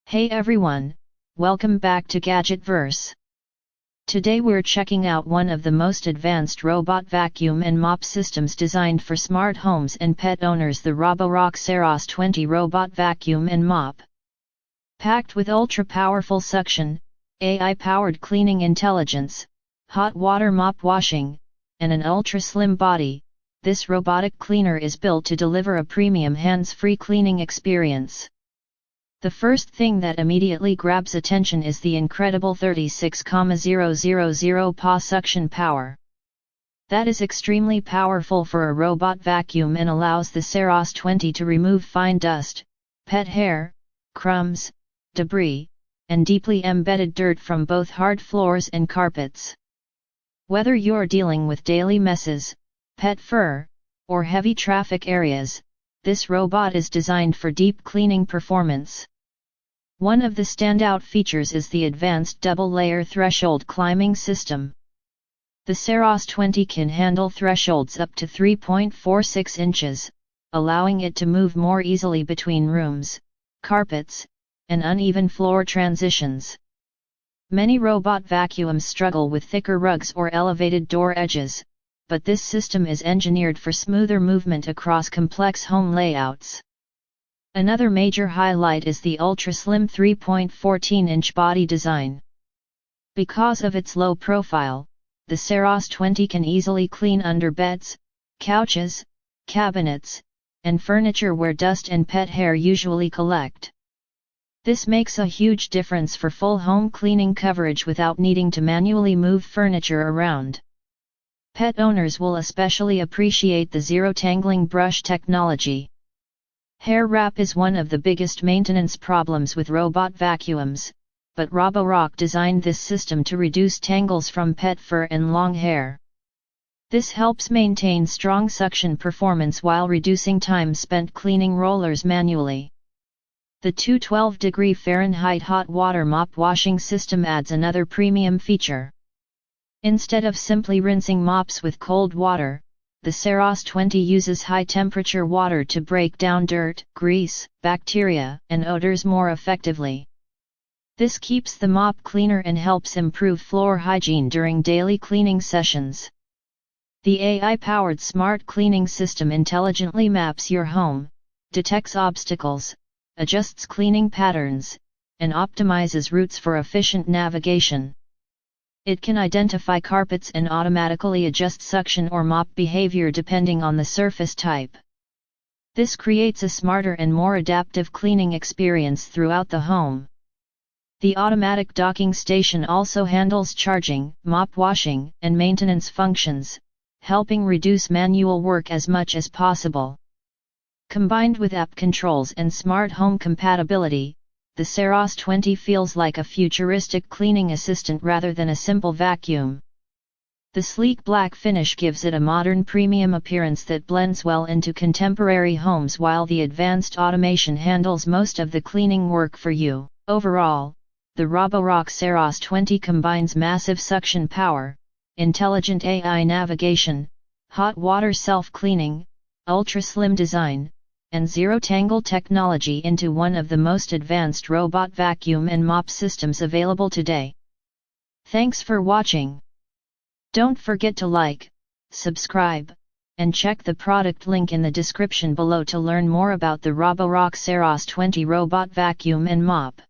Hey everyone, welcome back to GadgetVerse. Today we're checking out one of the most advanced robot vacuum and mop systems designed for smart homes and pet owners, the Roborock Saros 20 Robot Vacuum and Mop. Packed with ultra-powerful suction, AI-powered cleaning intelligence, hot water mop washing, and an ultra-slim body, this robotic cleaner is built to deliver a premium hands-free cleaning experience. The first thing that immediately grabs attention is the incredible 36,000 PA suction power. That is extremely powerful for a robot vacuum and allows the Saros 20 to remove fine dust, pet hair, crumbs, debris, and deeply embedded dirt from both hard floors and carpets. Whether you're dealing with daily messes, pet fur, or heavy traffic areas, this robot is designed for deep cleaning performance. One of the standout features is the advanced double-layer threshold climbing system. The Saros 20 can handle thresholds up to 3.46 inches, allowing it to move more easily between rooms, carpets, and uneven floor transitions. Many robot vacuums struggle with thicker rugs or elevated door edges, but this system is engineered for smoother movement across complex home layouts. Another major highlight is the ultra-slim 3.14-inch body design. Because of its low profile, the Saros 20 can easily clean under beds, couches, cabinets, and furniture where dust and pet hair usually collect. This makes a huge difference for full home cleaning coverage without needing to manually move furniture around. Pet owners will especially appreciate the zero-tangling brush technology. Hair wrap is one of the biggest maintenance problems with robot vacuums, but Roborock designed this system to reduce tangles from pet fur and long hair. This helps maintain strong suction performance while reducing time spent cleaning rollers manually. The 212° Fahrenheit hot water mop washing system adds another premium feature. Instead of simply rinsing mops with cold water, the Saros 20 uses high-temperature water to break down dirt, grease, bacteria, and odors more effectively. This keeps the mop cleaner and helps improve floor hygiene during daily cleaning sessions. The AI-powered smart cleaning system intelligently maps your home, detects obstacles, adjusts cleaning patterns, and optimizes routes for efficient navigation. It can identify carpets and automatically adjust suction or mop behavior depending on the surface type. This creates a smarter and more adaptive cleaning experience throughout the home. The automatic docking station also handles charging, mop washing, and maintenance functions, helping reduce manual work as much as possible. Combined with app controls and smart home compatibility, the Saros 20 feels like a futuristic cleaning assistant rather than a simple vacuum. The sleek black finish gives it a modern premium appearance that blends well into contemporary homes, while the advanced automation handles most of the cleaning work for you. Overall, the Roborock Saros 20 combines massive suction power, intelligent AI navigation, hot water self-cleaning, ultra-slim design, and zero-tangle technology into one of the most advanced robot vacuum and mop systems available today. Thanks for watching. Don't forget to like, subscribe, and check the product link in the description below to learn more about the Roborock Saros 20 Robot Vacuum and Mop.